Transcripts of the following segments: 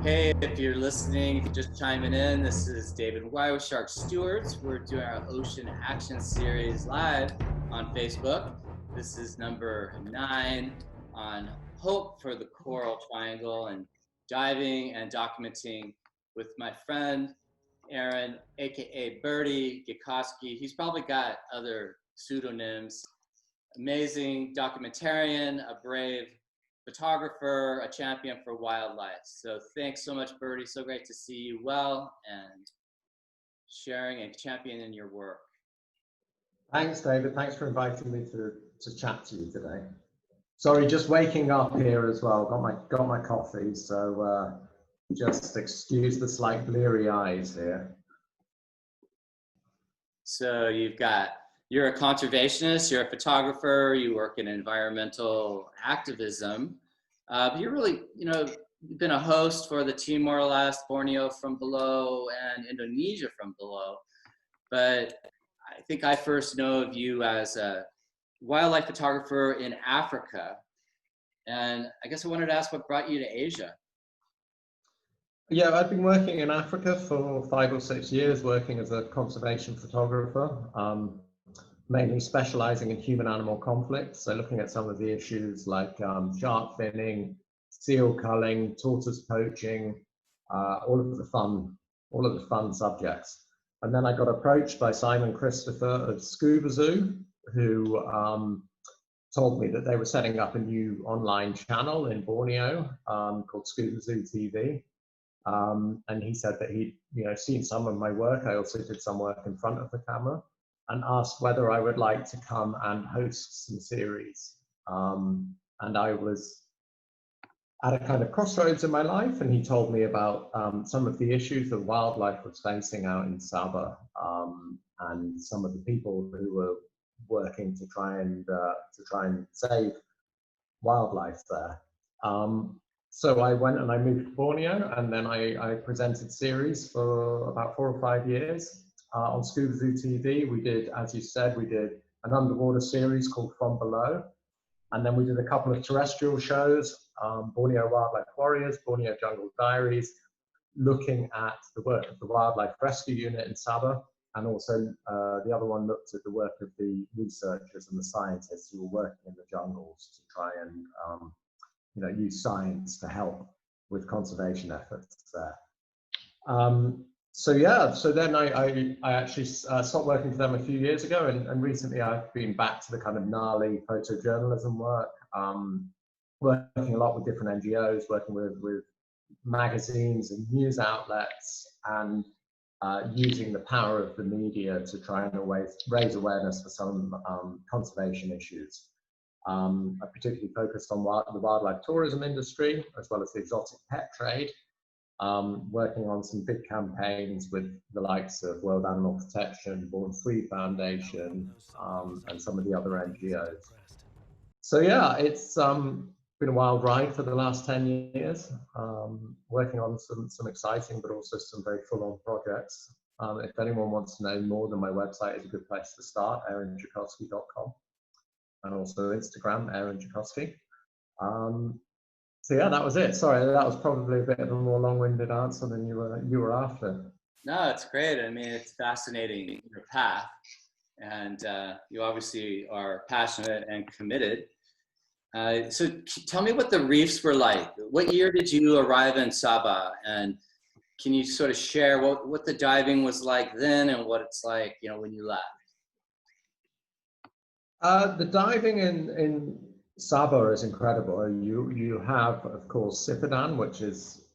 Hey, if you're listening, if you're just chiming in, this is David Why with Shark Stewards. We're doing our Ocean Action Series live on Facebook. This is number 9 on Hope for the Coral Triangle and diving and documenting with my friend Aaron, aka Birdie Gekoski. He's probably got other pseudonyms. Amazing documentarian, a brave photographer, a champion for wildlife. So thanks so much, Birdie. So great to see you well and sharing and championing your work. Thanks, David. Thanks for inviting me to chat to you today. Sorry, just waking up here as well. Got my coffee, so just excuse the slight bleary eyes here. So you're a conservationist, you're a photographer, you work in environmental activism. You're really, you've been a host for the Timor Leste, Borneo from below, and Indonesia from below. But I think I first know of you as a wildlife photographer in Africa. And I guess I wanted to ask what brought you to Asia? Yeah, I've been working in Africa for 5 or 6 years, working as a conservation photographer, mainly specializing in human-animal conflict. So looking at some of the issues like shark finning, seal culling, tortoise poaching, all of the fun subjects. And then I got approached by Simon Christopher of Scuba Zoo, who told me that they were setting up a new online channel in Borneo called Scuba Zoo TV. And he said that he'd seen some of my work. I also did some work in front of the camera, and asked whether I would like to come and host some series. And I was at a kind of crossroads in my life, and he told me about some of the issues that wildlife was facing out in Sabah, and some of the people who were working to try and save wildlife there. So I went and I moved to Borneo, and then I presented series for about 4 or 5 years on Scuba Zoo TV. We did, as you said, we did an underwater series called From Below, and then we did a couple of terrestrial shows, Borneo Wildlife Warriors, Borneo Jungle Diaries, looking at the work of the Wildlife Rescue Unit in Sabah, and also the other one looked at the work of the researchers and the scientists who were working in the jungles to try and use science to help with conservation efforts there. So then I actually stopped working for them a few years ago, and recently I've been back to the kind of gnarly photojournalism work, working a lot with different NGOs, working with magazines and news outlets, and using the power of the media to try and raise awareness for some conservation issues. I particularly focused on the wildlife tourism industry, as well as the exotic pet trade, working on some big campaigns with the likes of World Animal Protection, Born Free Foundation, and some of the other NGOs. So yeah, it's been a wild ride for the last 10 years, working on some exciting, but also some very full-on projects. If anyone wants to know more, then my website is a good place to start, aarongekoski.com. And also Instagram, Aaron Gekoski. So yeah, that was it. Sorry, that was probably a bit of a more long-winded answer than you were after. No, it's great. I mean, it's fascinating, your path, and you obviously are passionate and committed. So tell me what the reefs were like. What year did you arrive in Sabah? And can you sort of share what the diving was like then and what it's like, when you left? The diving in Sabah is incredible. You have, of course, Sipadan, which is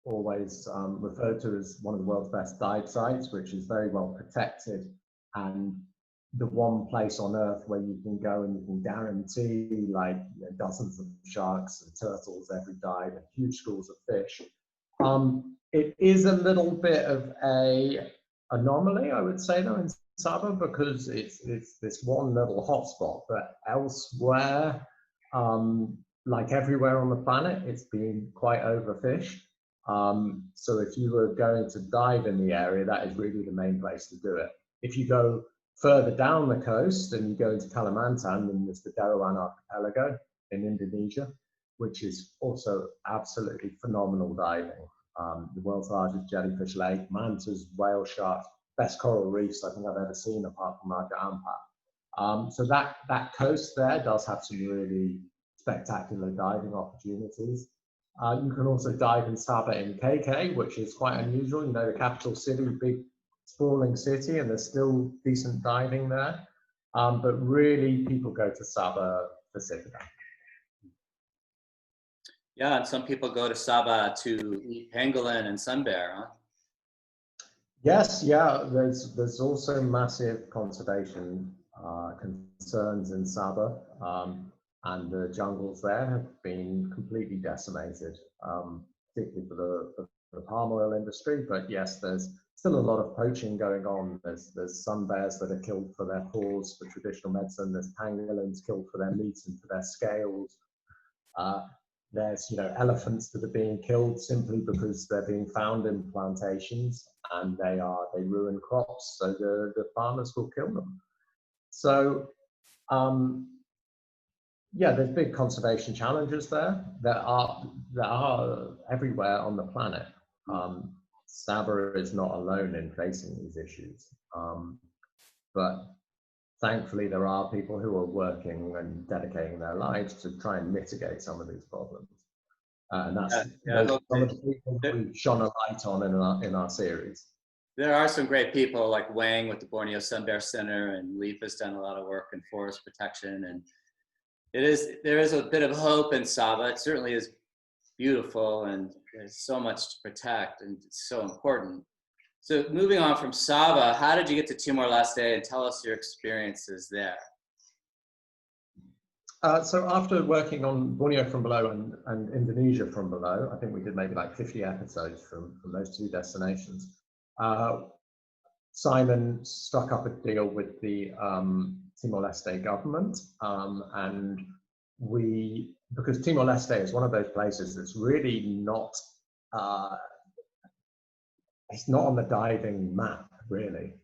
always referred to as one of the world's best dive sites, which is very well protected, and the one place on Earth where you can go and you can guarantee dozens of sharks and turtles every dive and huge schools of fish. It is a little bit of a anomaly, I would say, though, in Sabah, because it's this one little hotspot, but elsewhere, like everywhere on the planet, it's been quite overfished. So if you were going to dive in the area, that is really the main place to do it. If you go further down the coast and you go into Kalimantan, then there's the Derawan Archipelago in Indonesia, which is also absolutely phenomenal diving. the world's largest jellyfish lake, mantas, whale sharks, best coral reefs I think I've ever seen apart from Raja Ampat. So that coast there does have some really spectacular diving opportunities. You can also dive in Sabah in KK, which is quite unusual. You know, the capital city, big sprawling city, and there's still decent diving there. But really, people go to Sabah for Sipida. Yeah, and some people go to Sabah to eat pangolin and sun bear, huh? Yes, yeah. There's also massive conservation concerns in Sabah, and the jungles there have been completely decimated, particularly for the palm oil industry. But yes, there's still a lot of poaching going on. There's sun bears that are killed for their paws for traditional medicine. There's pangolins killed for their meat and for their scales. There's elephants that are being killed simply because they're being found in plantations and they ruin crops, so the farmers will kill them. So yeah, there's big conservation challenges there. There are everywhere on the planet. Sabah is not alone in facing these issues, but thankfully there are people who are working and dedicating their lives to try and mitigate some of these problems. And that's some of the people we've shone a light on in our series. There are some great people like Wang with the Borneo Sun Bear Center, and Leaf has done a lot of work in forest protection. And there is a bit of hope in Sabah. It certainly is beautiful, and there's so much to protect, and it's so important. So moving on from Sabah, how did you get to Timor Leste, and tell us your experiences there? So after working on Borneo from below and Indonesia from below, I think we did maybe like 50 episodes from those two destinations. Simon struck up a deal with the Timor Leste government, and because Timor Leste is one of those places that's really not, it's not on the diving map, really.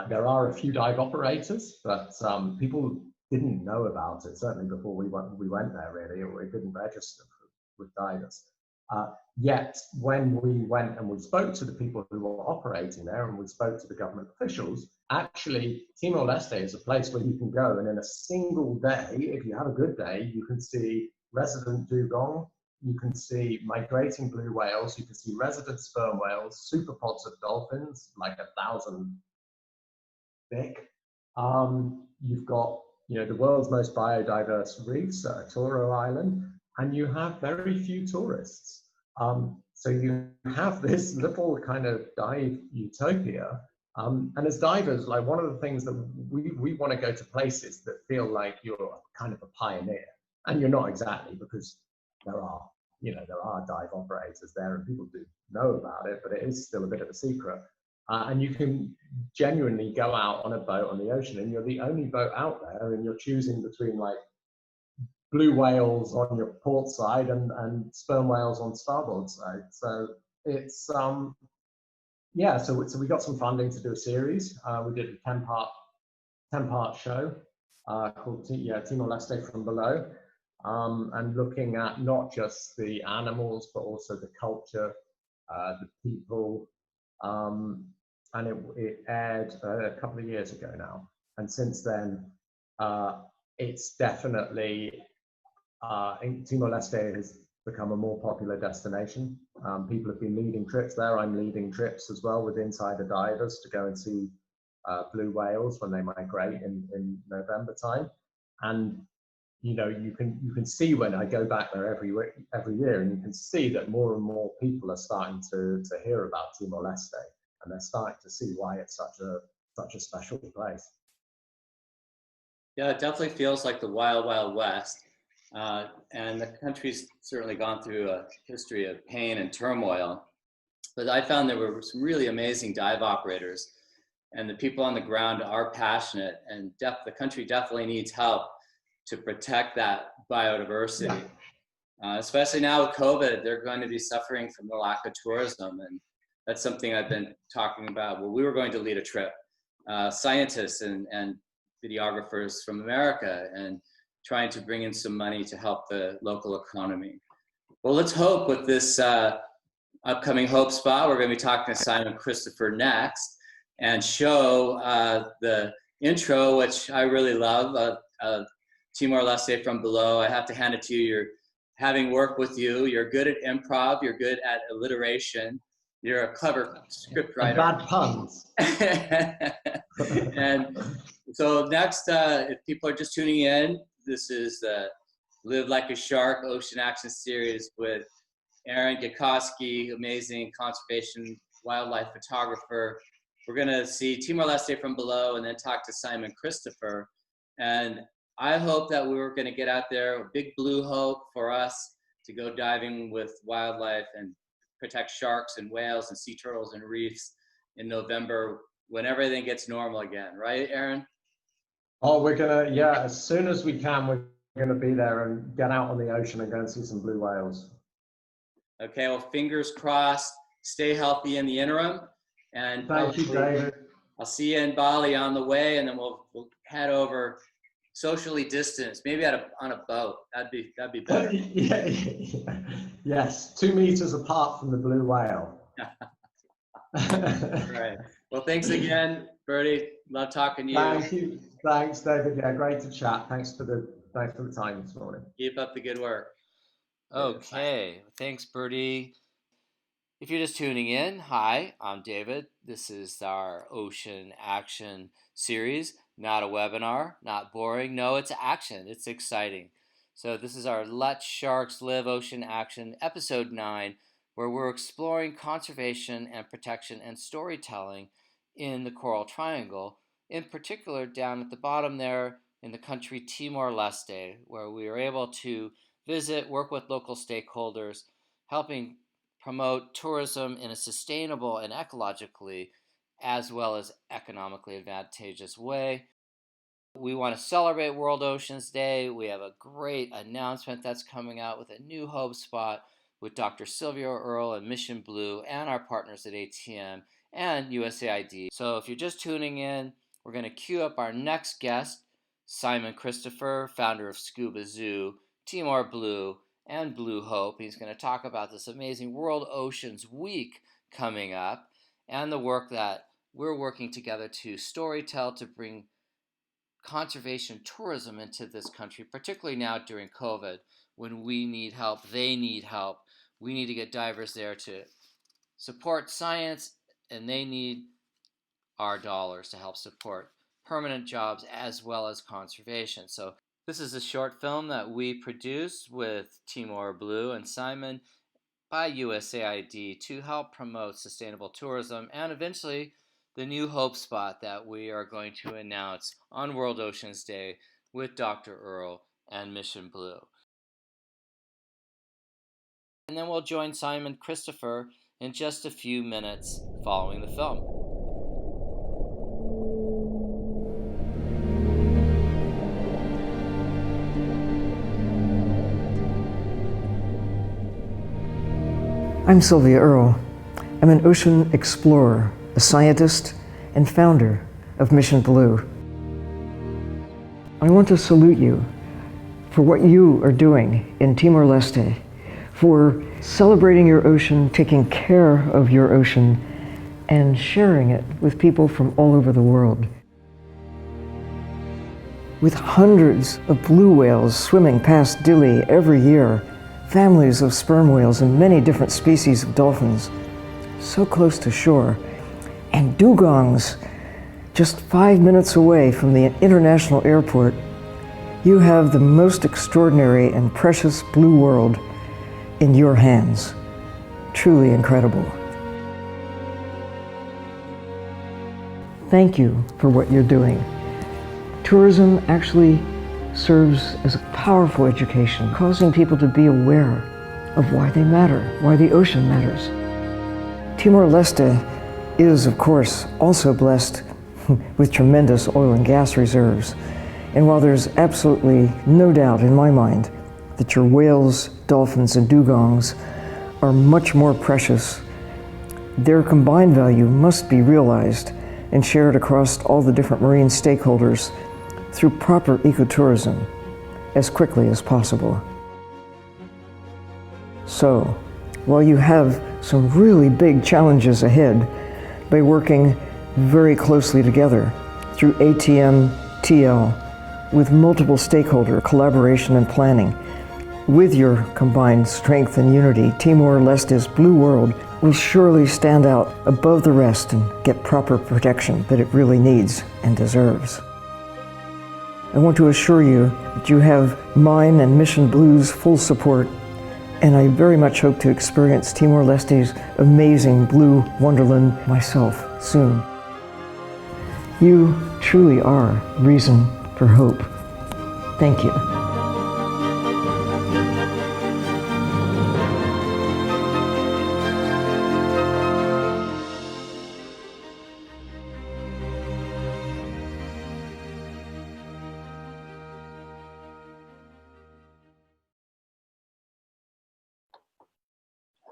There are a few dive operators, but people didn't know about it, certainly before we went there, really, or we didn't register with divers. Yet, when we went and we spoke to the people who were operating there and we spoke to the government officials, actually, Timor Leste is a place where you can go and in a single day, if you have a good day, you can see resident dugong, you can see migrating blue whales, you can see resident sperm whales, superpods of dolphins, like 1,000 thick. You've got the world's most biodiverse reefs at Toro Island, and you have very few tourists. So you have this little kind of dive utopia. And as divers, like one of the things that we want to go to places that feel like you're kind of a pioneer, and you're not exactly, because there are dive operators there and people do know about it, but it is still a bit of a secret. And you can genuinely go out on a boat on the ocean and you're the only boat out there and you're choosing between like blue whales on your port side and sperm whales on starboard side. So it's yeah, so we got some funding to do a series. We did a 10-part show called Timor Leste from Below, and looking at not just the animals but also the culture, the people, and it aired a couple of years ago now, and since then it's definitely Timor Leste has become a more popular destination. People have been leading trips there. I'm leading trips as well with insider divers to go and see blue whales when they migrate in November time. And you can see when I go back there every year, and you can see that more and more people are starting to hear about Timor Leste, and they're starting to see why it's such a special place. Yeah, it definitely feels like the wild, wild west. And the country's certainly gone through a history of pain and turmoil. But I found there were some really amazing dive operators, and the people on the ground are passionate, and the country definitely needs help to protect that biodiversity. Yeah. Especially now with COVID, they're going to be suffering from the lack of tourism. And that's something I've been talking about. Well, we were going to lead a trip, scientists and videographers from America, and trying to bring in some money to help the local economy. Well, let's hope with this upcoming Hope spot. We're going to be talking to Simon Christopher next and show the intro, which I really love, Timor Leste from below. I have to hand it to you. You're having worked with you. You're good at improv. You're good at alliteration. You're a clever script writer. And bad puns. And so next, if people are just tuning in, this is the Live Like a Shark Ocean Action Series with Aaron Gekoski, amazing conservation wildlife photographer. We're going to see Timor Leste from below and then talk to Simon Christopher. And I hope that we're going to get out there, a big Blu Hope for us to go diving with wildlife and protect sharks and whales and sea turtles and reefs in November when everything gets normal again. Right, Aaron? Oh, we're going to, yeah, as soon as we can, we're going to be there and get out on the ocean and go and see some blue whales. Okay, well, fingers crossed. Stay healthy in the interim. And thank you, David. I'll see you in Bali on the way, and then we'll head over socially distanced, maybe on a boat. That'd be better. Yeah. Yes, 2 meters apart from the blue whale. All right. Well, thanks again, Bertie. Love talking to you. Thank you. Thanks, David. Yeah, great to chat. Thanks for the time this morning. Keep up the good work. Okay, thanks, Bertie. If you're just tuning in, hi, I'm David. This is our Ocean Action series. Not a webinar, not boring. No, it's action. It's exciting. So this is our Let Sharks Live Ocean Action, episode 9, where we're exploring conservation and protection and storytelling in the Coral Triangle, in particular down at the bottom there in the country Timor Leste, where we are able to visit, work with local stakeholders, helping promote tourism in a sustainable and ecologically as well as economically advantageous way. We want to celebrate World Oceans Day. We have a great announcement that's coming out with a new Hope spot with Dr. Sylvia Earle and Mission Blue and our partners at ATM and USAID. So if you're just tuning in, we're going to queue up our next guest, Simon Christopher, founder of Scuba Zoo, Timor Blue, and Blu Hope. He's going to talk about this amazing World Oceans Week coming up and the work that we're working together to storytell to bring conservation tourism into this country, particularly now during COVID, when we need help, they need help. We need to get divers there to support science, and they need our dollars to help support permanent jobs as well as conservation. So this is a short film that we produced with Timor Blue and Simon by USAID to help promote sustainable tourism and eventually the new Hope spot that we are going to announce on World Oceans Day with Dr. Earle and Mission Blue. And then we'll join Simon Christopher in just a few minutes following the film. I'm Sylvia Earle. I'm an ocean explorer, a scientist, and founder of Mission Blue. I want to salute you for what you are doing in Timor Leste, for celebrating your ocean, taking care of your ocean, and sharing it with people from all over the world. With hundreds of blue whales swimming past Dili every year, families of sperm whales and many different species of dolphins so close to shore, and dugongs just 5 minutes away from the international airport, you have the most extraordinary and precious blue world in your hands. Truly incredible. Thank you for what you're doing. Tourism actually serves as a powerful education, causing people to be aware of why they matter, why the ocean matters. Timor Leste is, of course, also blessed with tremendous oil and gas reserves. And while there's absolutely no doubt in my mind that your whales, dolphins, and dugongs are much more precious, their combined value must be realized and shared across all the different marine stakeholders through proper ecotourism as quickly as possible. So, while you have some really big challenges ahead by working very closely together through ATM-TL with multiple stakeholder collaboration and planning. With your combined strength and unity, Timor Leste's blue world will surely stand out above the rest and get proper protection that it really needs and deserves. I want to assure you that you have mine and Mission Blue's full support, and I very much hope to experience Timor Leste's amazing blue wonderland myself soon. You truly are reason for hope. Thank you.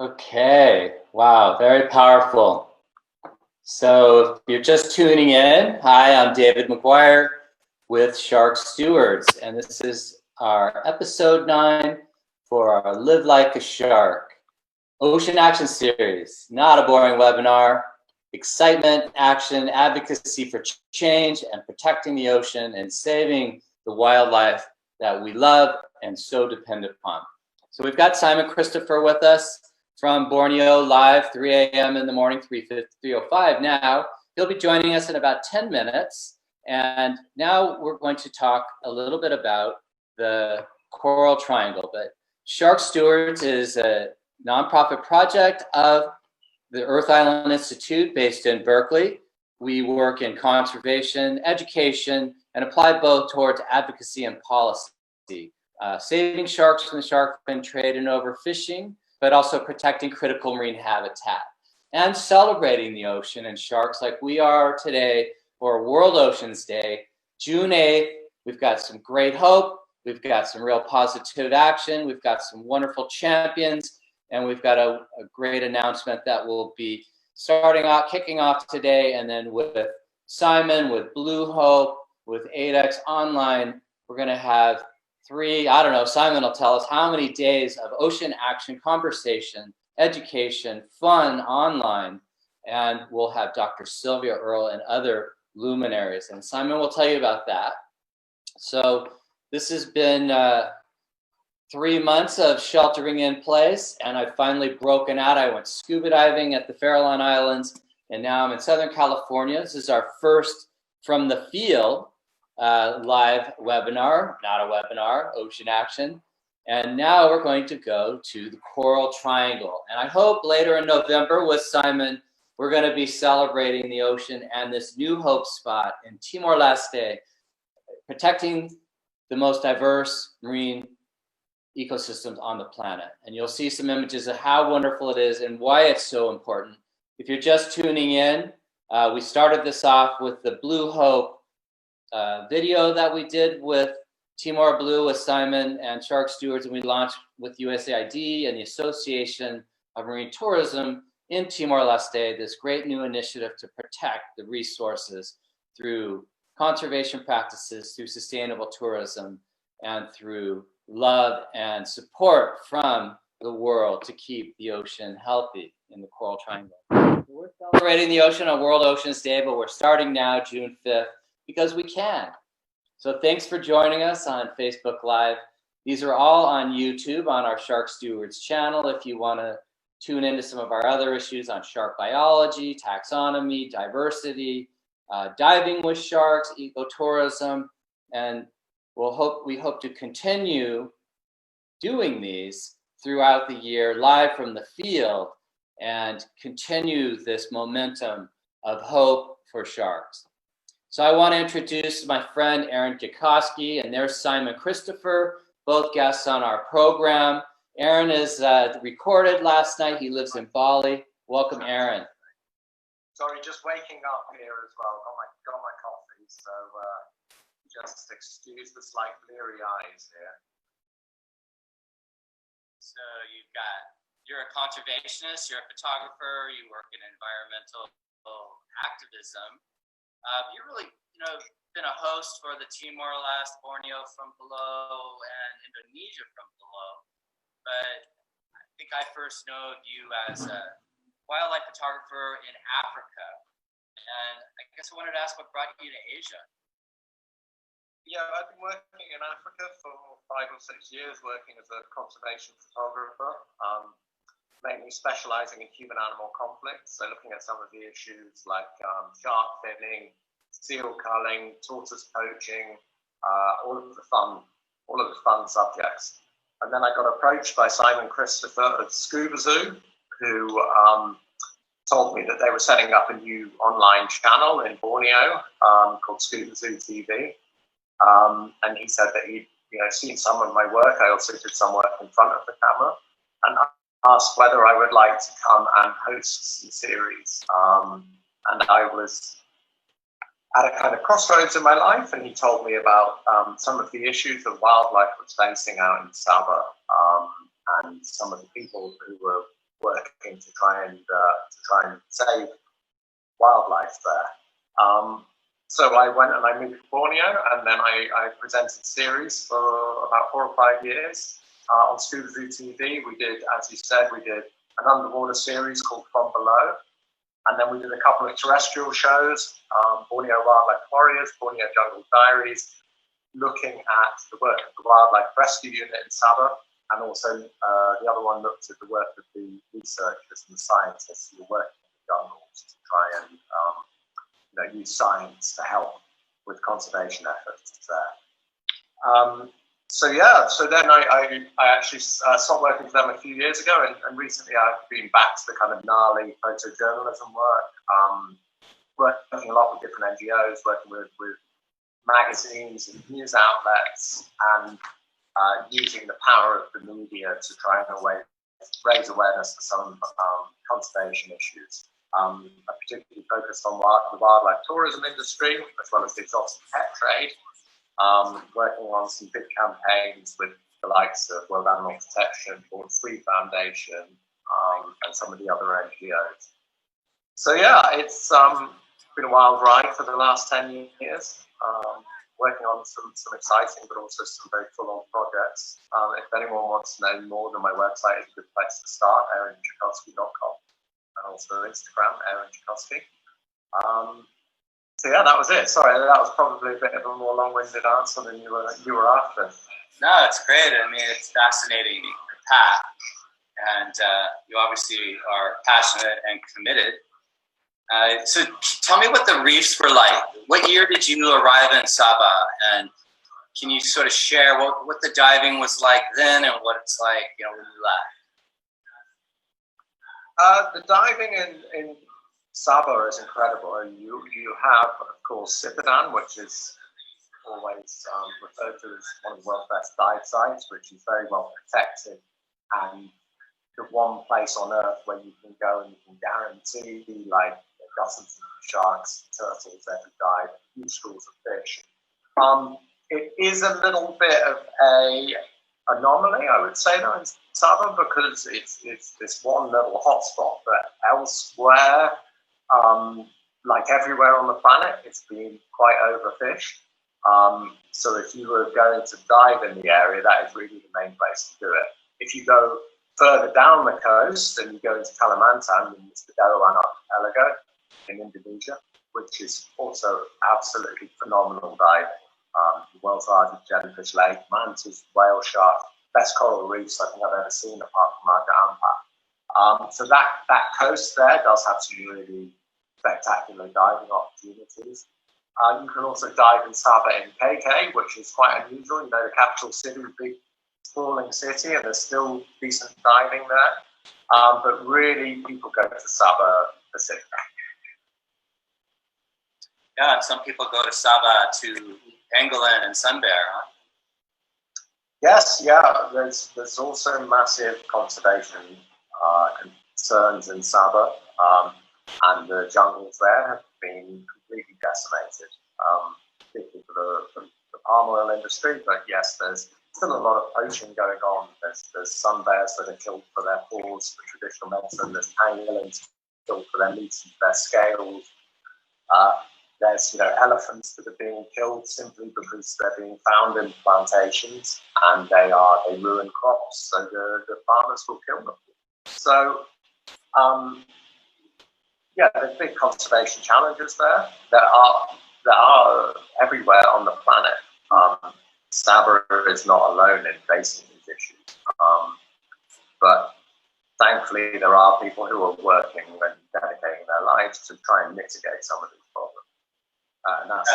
Okay, wow, very powerful. So if you're just tuning in, hi, I'm David McGuire with Shark Stewards, and this is our episode 9 for our Live Like a Shark Ocean Action Series. Not a boring webinar. Excitement, action, advocacy for change, and protecting the ocean and saving the wildlife that we love and so depend upon. So we've got Simon Christopher with us from Borneo, live 3 a.m. in the morning, 3:05 now. He'll be joining us in about 10 minutes. And now we're going to talk a little bit about the Coral Triangle. But Shark Stewards is a nonprofit project of the Earth Island Institute based in Berkeley. We work in conservation, education, and apply both towards advocacy and policy, saving sharks from the shark fin trade and overfishing, but also protecting critical marine habitat and celebrating the ocean and sharks like we are today for World Oceans Day, June 8th. We've got some great hope. We've got some real positive action. We've got some wonderful champions, and we've got a great announcement that will be kicking off today. And then with Simon, with Blu Hope, with 8X Online, we're gonna have 3, I don't know, Simon will tell us how many days of ocean action, conversation, education, fun online, and we'll have Dr. Sylvia Earle and other luminaries, and Simon will tell you about that. So this has been 3 months of sheltering in place, and I've finally broken out. I went scuba diving at the Farallon Islands, and now I'm in Southern California. This is our first from the field live webinar, not a webinar, Ocean Action. And now we're going to go to the Coral Triangle. And I hope later in November with Simon, we're going to be celebrating the ocean and this new hope spot in Timor Leste, protecting the most diverse marine ecosystems on the planet. And you'll see some images of how wonderful it is and why it's so important. If you're just tuning in, we started this off with the Blu Hope video that we did with Timor Blue with Simon and Shark Stewards, and we launched with USAID and the Association of Marine Tourism in Timor Leste, this great new initiative to protect the resources through conservation practices, through sustainable tourism, and through love and support from the world to keep the ocean healthy in the Coral Triangle. So we're celebrating the ocean on World Oceans Day, but we're starting now, June 5th, because we can. So thanks for joining us on Facebook Live. These are all on YouTube on our Shark Stewards channel. If you want to tune into some of our other issues on shark biology, taxonomy, diversity, diving with sharks, ecotourism, and we hope to continue doing these throughout the year live from the field and continue this momentum of hope for sharks. So I want to introduce my friend Aaron Gekoski, and there's Simon Christopher, both guests on our program. Aaron is recorded last night. He lives in Bali. Welcome, Aaron. Sorry, just waking up here as well. Got my coffee, so just excuse the slight bleary eyes here. So you're a conservationist, you're a photographer, you work in environmental activism. You've really, been a host for the Timor Leste, Borneo from below, and Indonesia from below. But think I first know of you as a wildlife photographer in Africa. And I guess I wanted to ask what brought you to Asia. Yeah, I've been working in Africa for 5 or 6 years, working as a conservation photographer, mainly specializing in human-animal conflicts. So looking at some of the issues like shark finning, seal culling, tortoise poaching, all of the fun subjects. And then I got approached by Simon Christopher at Scuba Zoo, who told me that they were setting up a new online channel in Borneo called Scuba Zoo TV. And he said that he'd seen some of my work. I also did some work in front of the camera, and asked whether I would like to come and host some series. And I was at a kind of crossroads in my life, and he told me about some of the issues that wildlife was facing out in Sabah, and some of the people who were working to try and save wildlife there. So I went and I moved to Borneo, and then I presented series for about 4 or 5 years on Scuba Zoo TV. We did, as you said, an underwater series called From Below. And then we did a couple of terrestrial shows, Borneo Wildlife Warriors, Borneo Jungle Diaries, looking at the work of the Wildlife Rescue Unit in Sabah. And also the other one looked at the work of the researchers and the scientists who were working in the jungles to try and use science to help with conservation efforts there. So then I actually stopped working for them a few years ago, and recently I've been back to the kind of gnarly photojournalism work, working a lot with different NGOs, working with magazines and news outlets, and using the power of the media to try and raise awareness for some conservation issues. I particularly focused on the wildlife tourism industry, as well as the exotic pet trade, working on some big campaigns with the likes of World Animal Protection, Born Free Foundation, and some of the other NGOs. So yeah, it's been a wild ride for the last 10 years, working on some exciting but also some very full-on projects. If anyone wants to know more, then my website is a good place to start, aarongekoski.com. And also Instagram, Aaron Gekoski. So yeah, that was it. Sorry, that was probably a bit of a more long-winded answer than you were after. No, it's great. I mean, it's fascinating, your path. And you obviously are passionate and committed. So tell me what the reefs were like. What year did you arrive in Sabah? And can you sort of share what the diving was like then and what it's like, when you left? The diving in Sabah is incredible. You have, of course, Sipadan, which is always referred to as one of the world's best dive sites, which is very well protected, and the one place on Earth where you can go and you can guarantee dozens of sharks, turtles every dive, huge schools of fish. It is a little bit of a anomaly, I would say, though, in Sabah, because it's this one little hotspot, but elsewhere, like everywhere on the planet, it's been quite overfished. So if you were going to dive in the area, that is really the main place to do it. If you go further down the coast and you go into Kalimantan, in the Stewards archipelago in Indonesia, which is also absolutely phenomenal diving. The world's largest jellyfish lake, mantas, whale sharks, best coral reefs I think I've ever seen apart from Raja Ampat. So that coast there does have some really spectacular diving opportunities. You can also dive in Sabah in KK, which is quite unusual. The capital city, big sprawling city, and there's still decent diving there. But really, people go to Sabah Pacific. Yeah, and some people go to Sabah to pangolin and sun bear, huh? Yes, yeah. There's also massive conservation concerns in Sabah, and the jungles there have been completely decimated, particularly for the palm oil industry. But yes, there's still a lot of poaching going on. There's sun bears that are killed for their paws for traditional medicine. There's pangolins killed for their meat and their scales. There's elephants that are being killed simply because they're being found in plantations and they ruin crops, so the farmers will kill them. So, yeah, there's big conservation challenges there. There are everywhere on the planet. Sabah is not alone in facing these issues. But thankfully, there are people who are working and dedicating their lives to try and mitigate some of these problems. And that's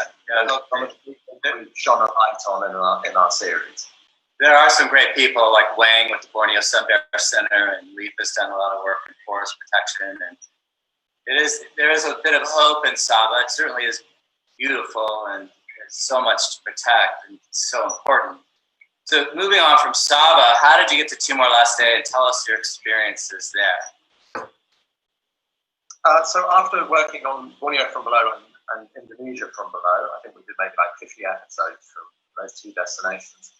some of the people we've shone a light on in our series. There are some great people like Wang with the Borneo Sun Bear Center, and Leaf has done a lot of work in forest protection. And there is a bit of hope in Sabah. It certainly is beautiful, and there's so much to protect, and it's so important. So moving on from Sabah, how did you get to Timor Leste, and tell us your experiences there? So after working on Borneo from below and Indonesia from below, I think we did maybe like 50 episodes from those two destinations.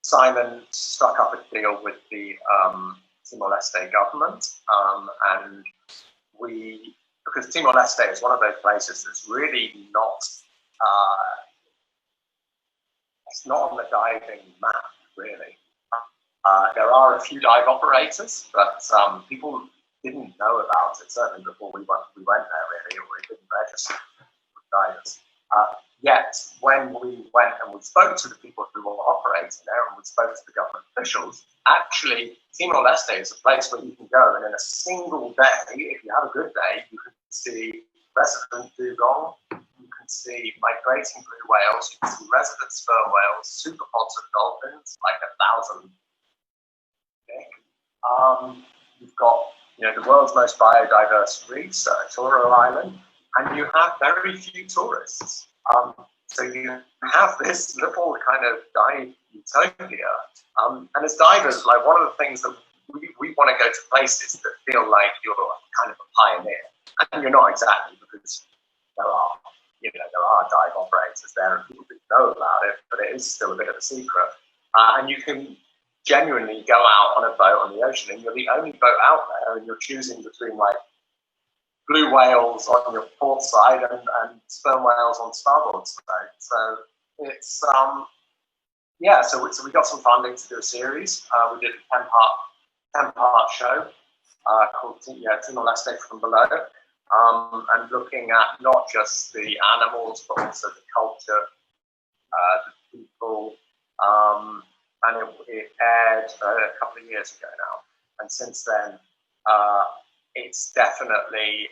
Simon struck up a deal with the Timor Leste government, and because Timor Leste is one of those places that's really not, it's not on the diving map, really. There are a few dive operators, but people didn't know about it, certainly before we went there, really, or we didn't register with divers. Yet, when we went and we spoke to the people who were operating there and we spoke to the government officials, actually, Timor Leste is a place where you can go and in a single day, if you have a good day, you can see resident dugong, you can see migrating blue whales, you can see resident sperm whales, superpods of dolphins, like 1,000. You've got the world's most biodiverse reefs, Toro Island, and you have very few tourists. So you have this little kind of dive utopia. And as divers, like one of the things that we want to go to places that feel like you're kind of a pioneer. And you're not exactly, because there are dive operators there and people do know about it, but it is still a bit of a secret. And you can genuinely go out on a boat on the ocean and you're the only boat out there and you're choosing between like blue whales on your port side and sperm whales on starboard side. So it's so we got some funding to do a series. We did a 10-part show called Timor Leste from Below, and looking at not just the animals but also the culture, the people, and it aired a couple of years ago now. And since then, it's definitely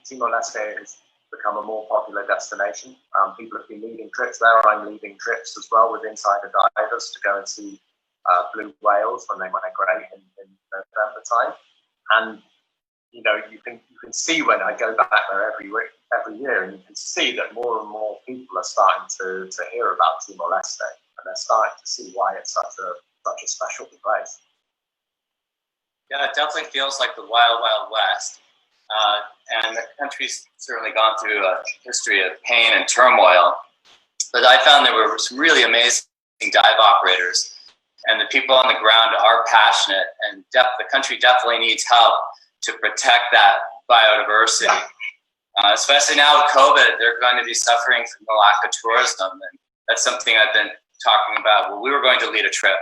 Timor Leste has become a more popular destination. People have been leading trips there. I'm leading trips as well with insider divers to go and see blue whales when they migrate in November time. And you can see when I go back there every year, and you can see that more and more people are starting to hear about Timor Leste, and they're starting to see why it's such a special place. Yeah, it definitely feels like the wild, wild west. And the country's certainly gone through a history of pain and turmoil. But I found there were some really amazing dive operators, and the people on the ground are passionate, and the country definitely needs help to protect that biodiversity. Yeah. Especially now with COVID, they're going to be suffering from the lack of tourism, and that's something I've been talking about. Well, we were going to lead a trip,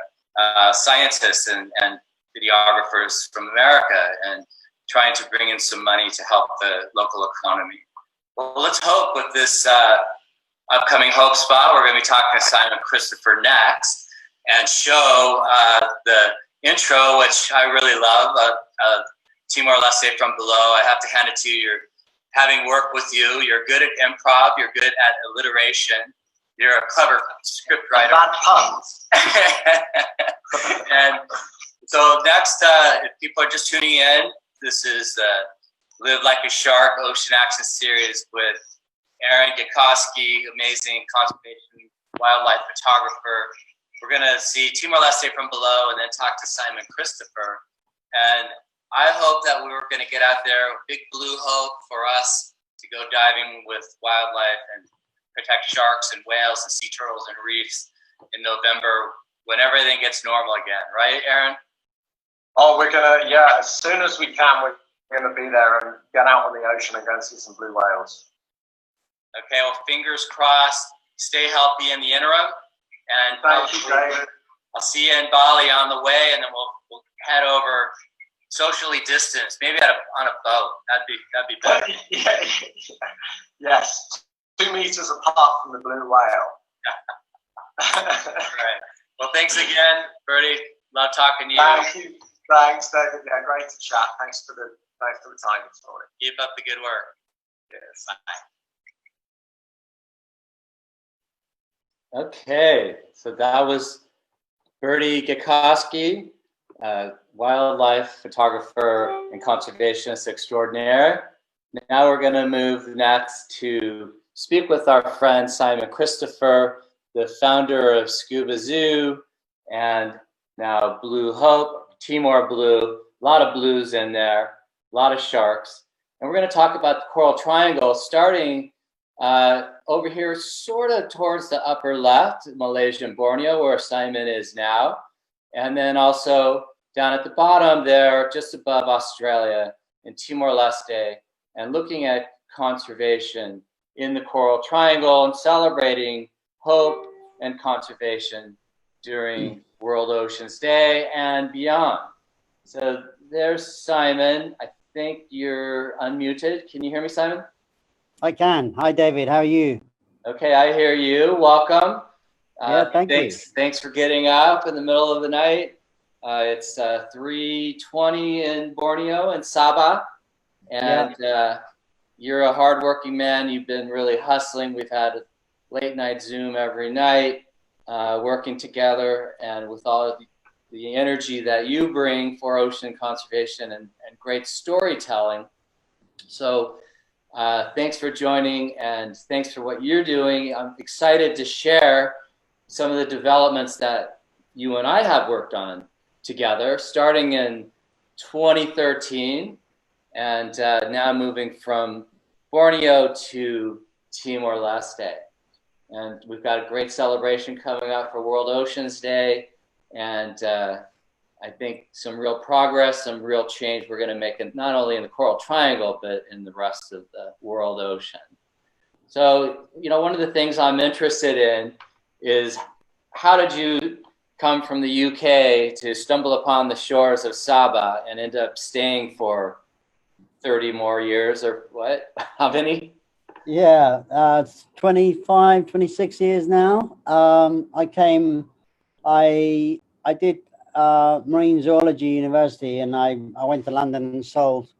scientists and videographers from America, and trying to bring in some money to help the local economy. Well, let's hope with this upcoming Hope Spot, we're going to be talking to Simon Christopher next and show the intro, which I really love, Timor Leste from Below. I have to hand it to you. Having worked with you, you're good at improv, you're good at alliteration, you're a clever script writer. Bad puns. And so next, if people are just tuning in, this is Live Like a Shark Ocean Action Series with Aaron Gekoski, amazing conservation wildlife photographer. We're going to see Timor Leste from below and then talk to Simon Christopher. And I hope that we're going to get out there, big Blu Hope for us to go diving with wildlife and protect sharks and whales and sea turtles and reefs in November when everything gets normal again. Right, Aaron? Oh, we're going to, as soon as we can, we're going to be there and get out on the ocean and go and see some blue whales. Okay, well, fingers crossed. Stay healthy in the interim. And thank you, David. I'll see you in Bali on the way, and then we'll head over, socially distanced, maybe on a boat. That'd be better. Yes, 2 meters apart from the blue whale. All right. Well, thanks again, Bertie. Love talking to you. Thank you. Thanks, David. Yeah, great to chat. Thanks for the time this morning. Keep up the good work. Yes. Bye. Okay, so that was Bertie Gekoski, wildlife photographer and conservationist extraordinaire. Now we're going to move next to speak with our friend Simon Christopher, the founder of Scuba Zoo and now Blu Hope, Timor Blue, a lot of blues in there, a lot of sharks. And we're going to talk about the Coral Triangle, starting over here sort of towards the upper left, Malaysia and Borneo, where Simon is now. And then also down at the bottom there, just above Australia in Timor Leste, and looking at conservation in the Coral Triangle and celebrating hope and conservation during World Oceans Day and beyond. So there's Simon. I think you're unmuted. Can you hear me, Simon? I can. Hi, David. How are you? Okay, I hear you. Welcome. Yeah, thank you. Thanks for getting up in the middle of the night. It's 3:20 in Borneo and Sabah. And you're a hardworking man. You've been really hustling. We've had a late night Zoom every night, working together, and with all of the energy that you bring for ocean conservation and great storytelling. So thanks for joining, and thanks for what you're doing. I'm excited to share some of the developments that you and I have worked on together, starting in 2013, and now moving from Borneo to Timor Leste. And we've got a great celebration coming up for World Oceans Day, and I think some real progress, some real change we're going to make, not only in the Coral Triangle, but in the rest of the world ocean. So, you know, one of the things I'm interested in is, how did you come from the UK to stumble upon the shores of Sabah and end up staying for 30 more years, or what? How many? Yeah, it's 25, 26 years now. I did marine zoology university, and I went to London and sold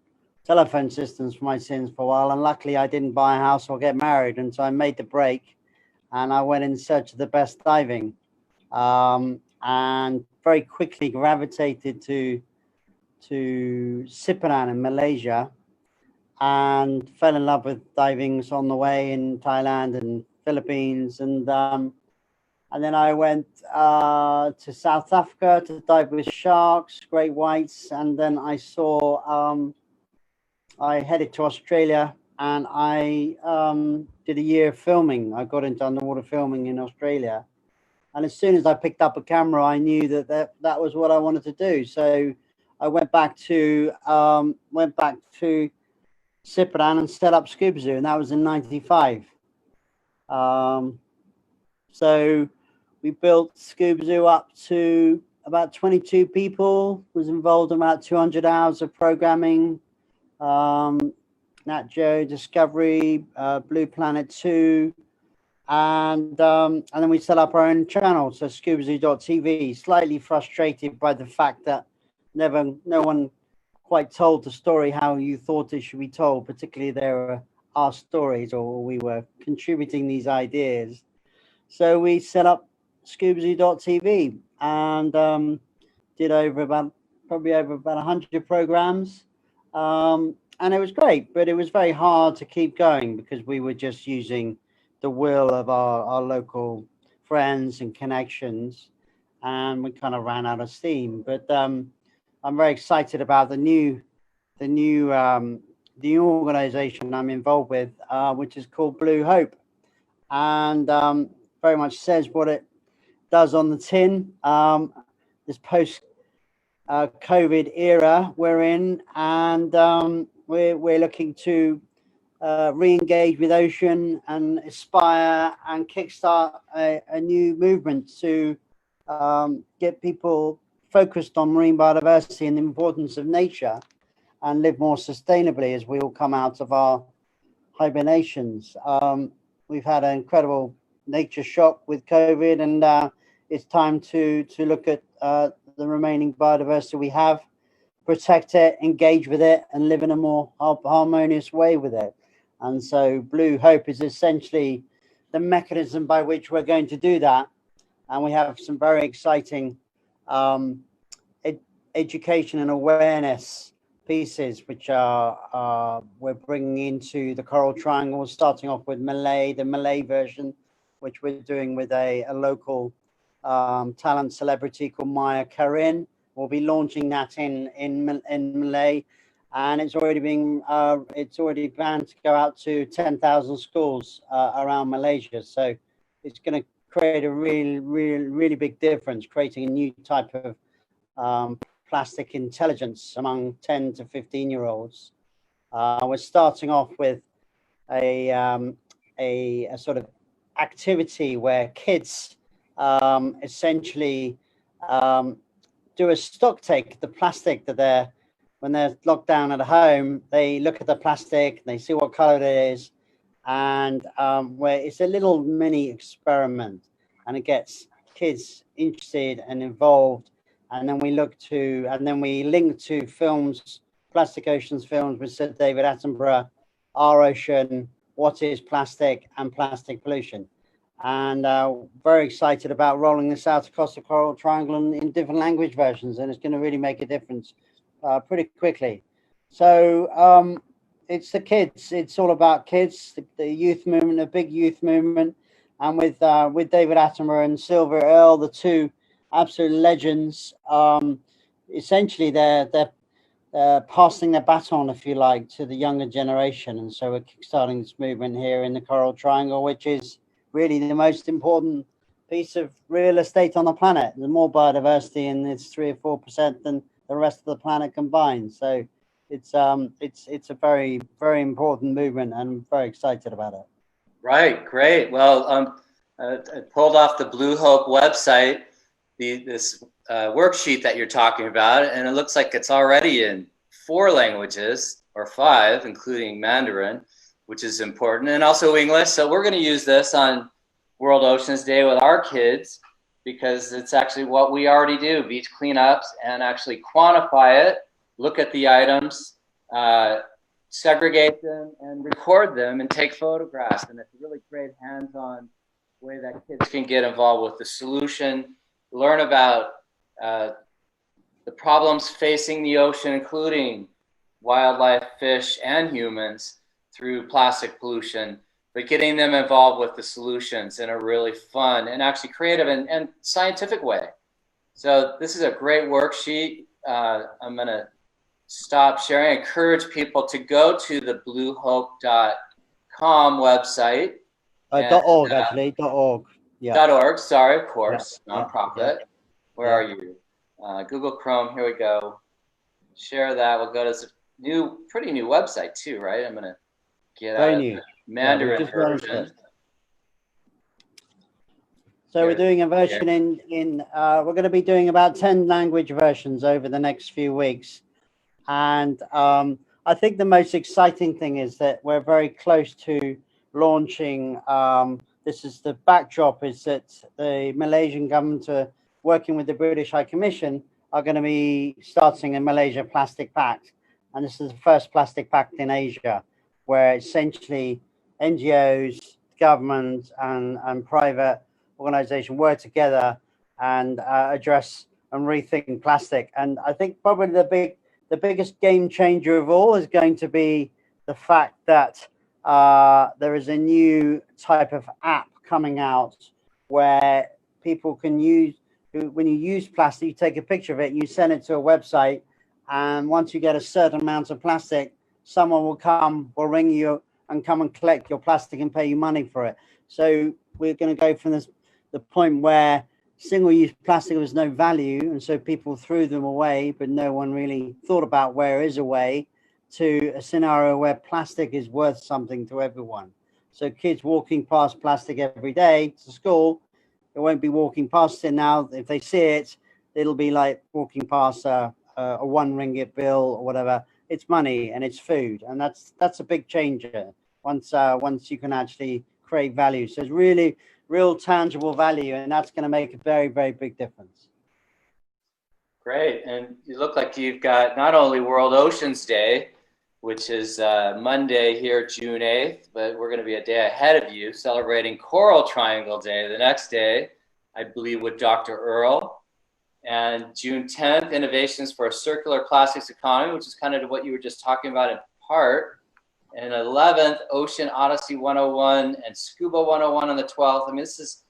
telephone systems for my sins for a while. And luckily I didn't buy a house or get married. And so I made the break and I went in search of the best diving. And very quickly gravitated to Siparan in Malaysia, and fell in love with divings on the way in Thailand and Philippines. And then I went to South Africa to dive with sharks, great whites. And then I headed to Australia, and I did a year of filming. I got into underwater filming in Australia. And as soon as I picked up a camera, I knew that was what I wanted to do. So I went back to Siparan and set up Scuba Zoo, and that was in '95. So we built Scuba Zoo up to about 22 people, was involved in about 200 hours of programming, Nat Geo, Discovery, Blue Planet 2, and then we set up our own channel, so scubazoo.tv. Slightly frustrated by the fact that no one quite told the story how you thought it should be told, particularly there were our stories, or we were contributing these ideas. So we set up scubazoo.tv and did probably over about 100 programs, and it was great, but it was very hard to keep going because we were just using the will of our local friends and connections, and we kind of ran out of steam. But I'm very excited about the new organization I'm involved with, which is called Blu Hope, and very much says what it does on the tin. This post COVID era we're in, and we're looking to re-engage with ocean and aspire and kickstart a new movement to get people focused on marine biodiversity and the importance of nature and live more sustainably as we all come out of our hibernations. We've had an incredible nature shock with COVID, and it's time to look at the remaining biodiversity we have, protect it, engage with it, and live in a more harmonious way with it. And so Blu Hope is essentially the mechanism by which we're going to do that. And we have some very exciting education and awareness pieces, which are we're bringing into the Coral Triangle, starting off with Malay, the Malay version, which we're doing with a local talent celebrity called Maya Karin. We'll be launching that in Malay, and it's already planned to go out to 10,000 schools around Malaysia. So it's going to create a really big difference, creating a new type of plastic intelligence among 10 to 15-year-olds. We're starting off with a sort of activity where kids essentially do a stock take of the plastic that when they're locked down at home, they look at the plastic, they see what color it is, and where it's a little mini experiment, and it gets kids interested and involved. And then we link to films, Plastic Oceans films with Sir David Attenborough, Our Ocean, What is Plastic, and Plastic Pollution. And very excited about rolling this out across the Coral Triangle in different language versions, and it's going to really make a difference pretty quickly. So it's the kids. It's all about kids, the youth movement, a big youth movement, and with David Attenborough and Sylvia Earle, the two absolute legends. Essentially, they're passing the baton, if you like, to the younger generation, and so we're kickstarting this movement here in the Coral Triangle, which is really the most important piece of real estate on the planet. There's more biodiversity, and it's 3 or 4% than the rest of the planet combined. So it's a very, very important movement, and I'm very excited about it. Right, great. Well, I pulled off the Blu Hope website, this worksheet that you're talking about, and it looks like it's already in 4 languages, or 5, including Mandarin, which is important, and also English. So we're going to use this on World Oceans Day with our kids, because it's actually what we already do, beach cleanups, and actually quantify it, look at the items, segregate them, and record them, and take photographs. And it's a really great hands-on way that kids can get involved with the solution, learn about the problems facing the ocean, including wildlife, fish, and humans, through plastic pollution, but getting them involved with the solutions in a really fun and actually creative and scientific way. So this is a great worksheet. I'm going to stop sharing. I encourage people to go to the bluhope.com website. .org, actually, .org. Yeah. .org, sorry, of course, yeah, nonprofit. Yeah. Where are you? Google Chrome, here we go. Share that. We'll go to this pretty new website too, right? I'm going to get out of the Mandarin version. So we're doing a version we're going to be doing about 10 language versions over the next few weeks. And I think the most exciting thing is that we're very close to launching. This is the backdrop, is that the Malaysian government are working with the British High Commission, are going to be starting a Malaysia Plastic Pact. And this is the first plastic pact in Asia, where essentially NGOs, government, and private organization work together and address and rethink plastic. And I think probably the biggest game changer of all is going to be the fact that there is a new type of app coming out where people can use, when you use plastic, you take a picture of it, you send it to a website, and once you get a certain amount of plastic, someone will ring you and come and collect your plastic and pay you money for it. So we're going to go from the point where single-use plastic was no value, and so people threw them away, but no one really thought about where is a way, to a scenario where plastic is worth something to everyone. So kids walking past plastic every day to school, they won't be walking past it now. If they see it, it'll be like walking past a 1 ringgit bill or whatever. It's money and it's food, and that's a big changer once you can actually create value. So it's really real tangible value, and that's going to make a very, very big difference. Great. And you look like you've got not only World Oceans Day, which is Monday here, June 8th, but we're going to be a day ahead of you celebrating Coral Triangle Day the next day, I believe, with Dr. Earl. And June 10th, Innovations for a Circular Plastics Economy, which is kind of what you were just talking about in part. And 11th, Ocean Odyssey 101 and Scuba 101 on the 12th. I mean, this is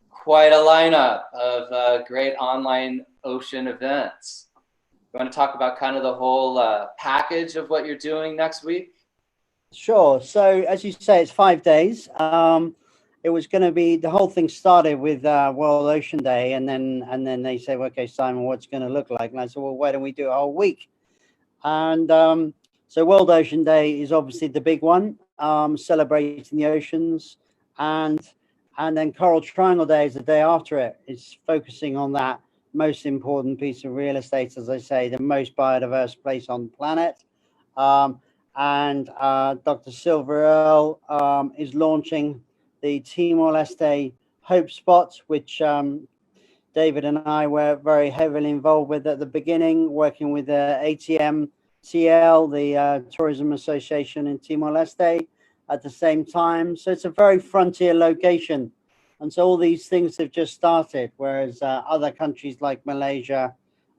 quite a lineup of great online ocean events. You want to talk about kind of the whole package of what you're doing next week? Sure. So as you say, it's 5 days. It was going to be, the whole thing started with World Ocean Day, and then they said, well, okay, Simon, what's it going to look like? And I said, well, why don't we do a whole week? And so World Ocean Day is obviously the big one, celebrating the oceans, and then Coral Triangle Day is the day after it. It's focusing on that most important piece of real estate, as I say, the most biodiverse place on the planet. And Dr. Silver Earl is launching the Timor Leste Hope Spot, which David and I were very heavily involved with at the beginning, working with ATMTL, the Tourism Association in Timor Leste at the same time. So it's a very frontier location. And so all these things have just started, whereas other countries like Malaysia,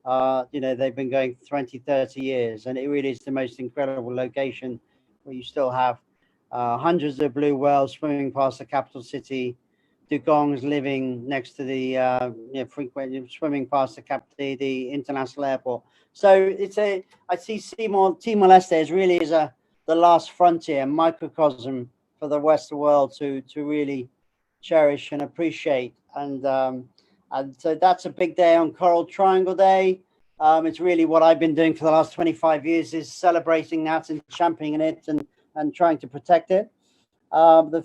they've been going 20, 30 years. And it really is the most incredible location where you still have hundreds of blue whales swimming past the capital city, dugongs living next to the, frequently swimming past the international airport. So I see Timor Leste is really the last frontier, microcosm for the Western world to really cherish and appreciate. And so that's a big day on Coral Triangle Day. It's really what I've been doing for the last 25 years, is celebrating that and championing it and trying to protect it. The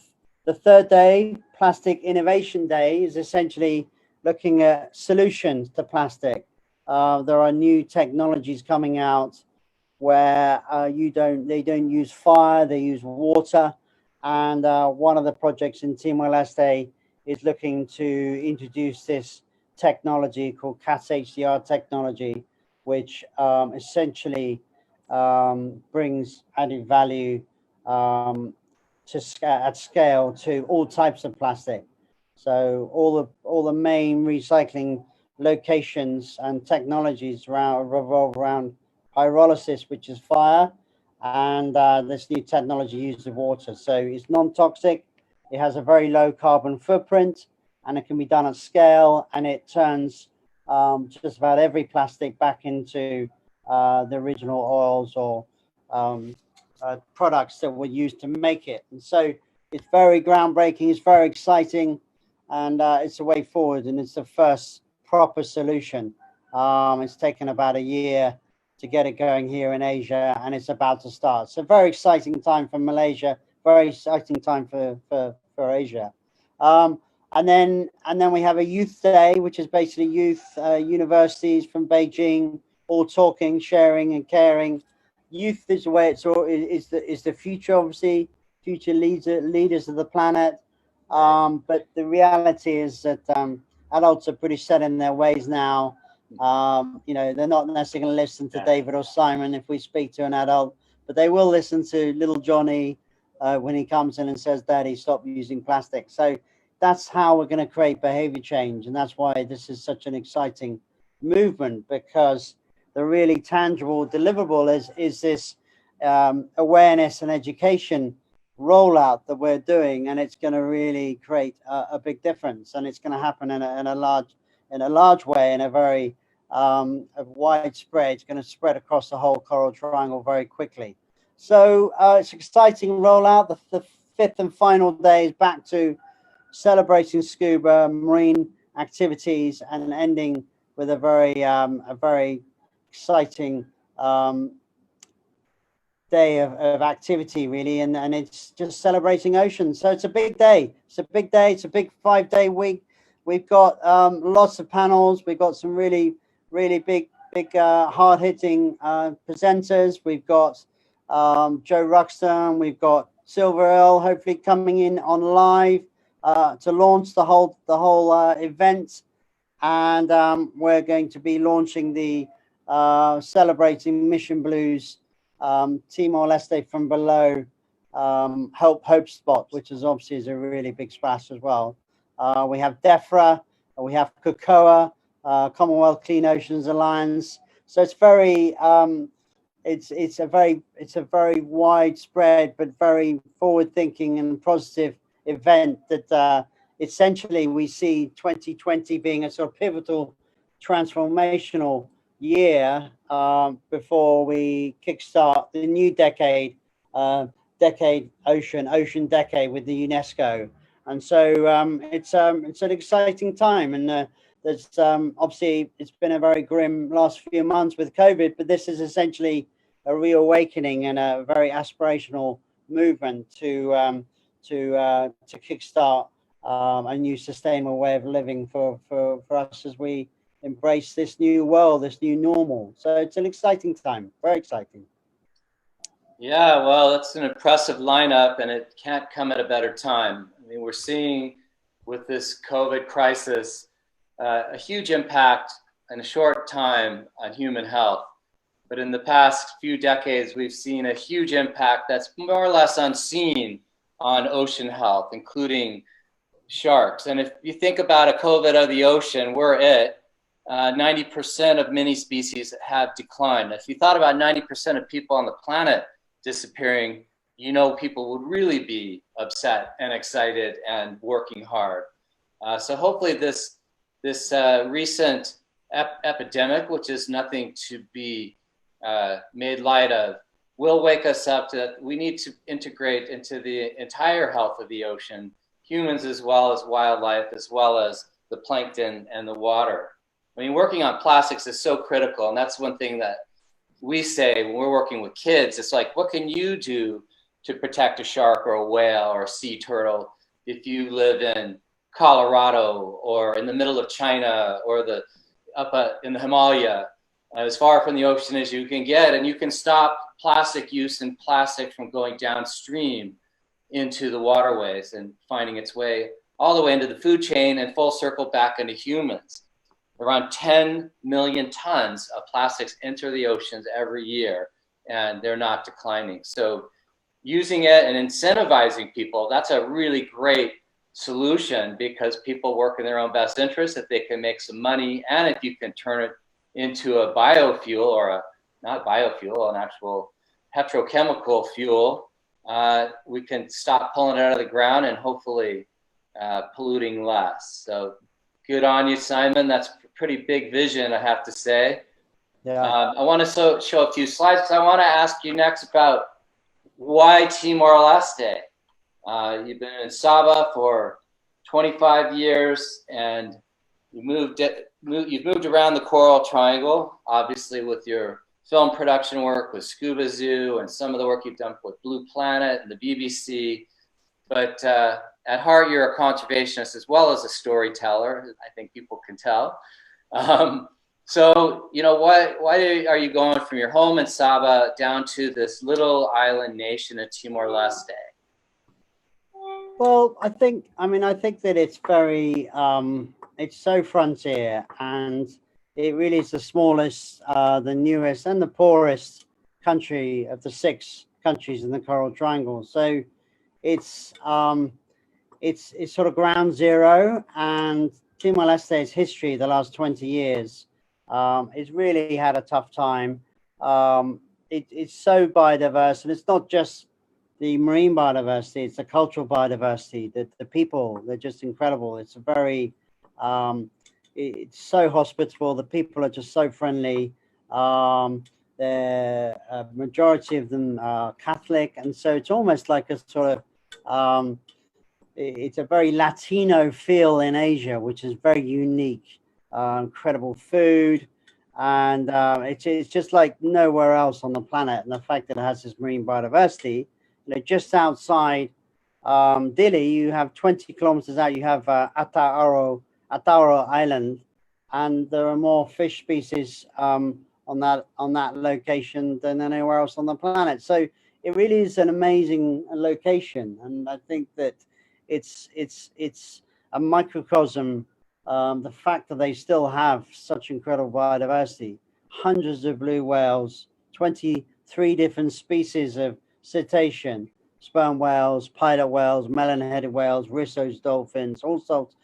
third day, Plastic Innovation Day, is essentially looking at solutions to plastic. There are new technologies coming out where they don't use fire, they use water. And one of the projects in Timor Leste is looking to introduce this technology called CATS HDR technology, which essentially brings added value at scale to all types of plastic. So all the main recycling locations and technologies revolve around pyrolysis, which is fire, and this new technology uses water. So it's non-toxic, it has a very low carbon footprint, and it can be done at scale, and it turns just about every plastic back into the original oils or products that were used to make it. And so it's very groundbreaking, it's very exciting, and it's a way forward, and it's the first proper solution. It's taken about a year to get it going here in Asia, and it's about to start. So very exciting time for Malaysia, very exciting time for Asia. And then we have a youth day, which is basically youth universities from Beijing, all talking, sharing and caring. Youth is the way is the future, obviously, future leaders of the planet. But the reality is that adults are pretty set in their ways now. They're not necessarily going to listen to David or Simon if we speak to an adult, but they will listen to little Johnny when he comes in and says, Daddy, stop using plastic. So that's how we're going to create behavior change. And that's why this is such an exciting movement, because the really tangible deliverable is this awareness and education rollout that we're doing, and it's going to really create a big difference, and it's going to happen in a large way, in a very widespread. It's going to spread across the whole Coral Triangle very quickly. So it's an exciting rollout. The fifth and final day is back to celebrating scuba, marine activities, and ending with a very exciting day of activity, really, and it's just celebrating oceans. So it's a big day. It's a big 5-day week. We've got lots of panels. We've got some really really big, hard-hitting presenters. We've got Joe Ruxton, we've got Silver Earl, hopefully coming in on live to launch the whole event, and we're going to be launching the celebrating Mission Blues Timor Leste from below Hope spot, which is obviously is a really big splash as well. We have DEFRA, we have COCOA, Commonwealth Clean Oceans Alliance. So it's very it's a very widespread but very forward-thinking and positive event that essentially we see 2020 being a sort of pivotal transformational year before we kickstart the new decade, ocean decade with the UNESCO. And so it's an exciting time, and there's obviously it's been a very grim last few months with COVID, but this is essentially a reawakening and a very aspirational movement to kickstart a new sustainable way of living for us as we embrace this new world, this new normal. So it's an exciting time, very exciting. Yeah, well, it's an impressive lineup, and it can't come at a better time. I mean, we're seeing with this COVID crisis a huge impact in a short time on human health. But in the past few decades, we've seen a huge impact that's more or less unseen on ocean health, including sharks. And if you think about a COVID of the ocean, we're it. 90% of many species have declined. If you thought about 90% of people on the planet disappearing, you know people would really be upset and excited and working hard. So hopefully this recent epidemic, which is nothing to be made light of, will wake us up that we need to integrate into the entire health of the ocean, humans as well as wildlife, as well as the plankton and the water. I mean, working on plastics is so critical, and that's one thing that we say when we're working with kids. It's like, what can you do to protect a shark or a whale or a sea turtle if you live in Colorado or in the middle of China or in the Himalaya, as far from the ocean as you can get, and you can stop plastic use and plastic from going downstream into the waterways and finding its way all the way into the food chain and full circle back into humans. Around 10 million tons of plastics enter the oceans every year, and they're not declining. So using it and incentivizing people, that's a really great solution, because people work in their own best interest if they can make some money, and if you can turn it into a biofuel, or not biofuel, an actual petrochemical fuel, we can stop pulling it out of the ground and hopefully polluting less. So good on you, Simon. That's a pretty big vision, I have to say. Yeah. I want to show a few slides, because I want to ask you next about why Timor Leste. You've been in Sabah for 25 years, and you've moved around the Coral Triangle, obviously with your film production work with Scuba Zoo and some of the work you've done with Blue Planet and the BBC. But at heart, you're a conservationist as well as a storyteller. I think people can tell. So, you know, why are you going from your home in Sabah down to this little island nation of Timor Leste? Well, I think that it's very, it's so frontier, and it really is the smallest, the newest, and the poorest country of the 6 countries in the Coral Triangle. So it's sort of ground zero, and Timor Leste's history the last 20 years, it's really had a tough time. It's so biodiverse, and it's not just the marine biodiversity, it's the cultural biodiversity, the people, they're just incredible. It's a very, it's so hospitable, the people are just so friendly. The majority of them are Catholic, and so it's almost like a sort of, it's a very Latino feel in Asia, which is very unique. Incredible food, and it's just like nowhere else on the planet. And the fact that it has this marine biodiversity, you know, just outside Dili, you have 20 kilometers out, you have Atauro Island, and there are more fish species on that location than anywhere else on the planet. So it really is an amazing location, and I think that it's a microcosm. The fact that they still have such incredible biodiversity, hundreds of blue whales, 23 different species of cetacean, sperm whales, pilot whales, melon-headed whales, Risso's dolphins, all sorts,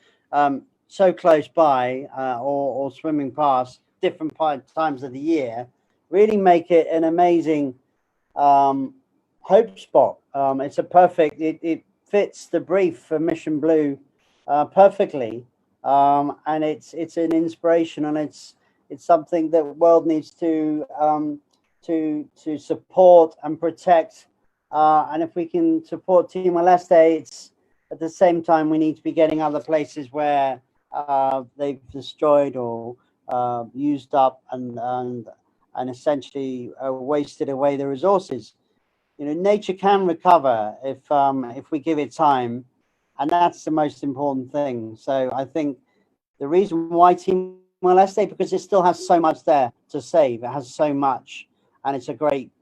so close by or swimming past different times of the year, really make it an amazing hope spot. It's a perfect, it fits the brief for Mission Blue perfectly, and it's an inspiration, and it's something that the world needs to support and protect. And if we can support Timor Leste, it's at the same time we need to be getting other places where they've destroyed or used up and essentially wasted away the resources. You know, nature can recover if we give it time, and that's the most important thing. So I think the reason why Timor Leste, because it still has so much there to save. It has so much, and it's a great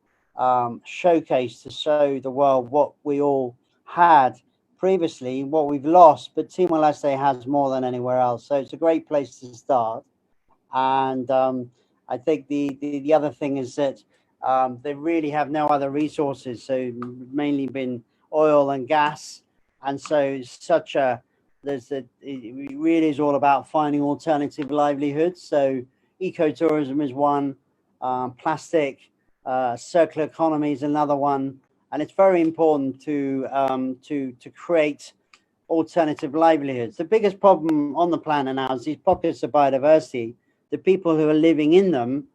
showcase to show the world what we all had previously, what we've lost, but Timor Leste has more than anywhere else. So it's a great place to start. And I think the other thing is that they really have no other resources. So mainly been oil and gas. And so it's such a, it really is all about finding alternative livelihoods. So ecotourism is one, plastic, circular economy is another one. And it's very important to create alternative livelihoods. The biggest problem on the planet now is these pockets of biodiversity. The people who are living in them,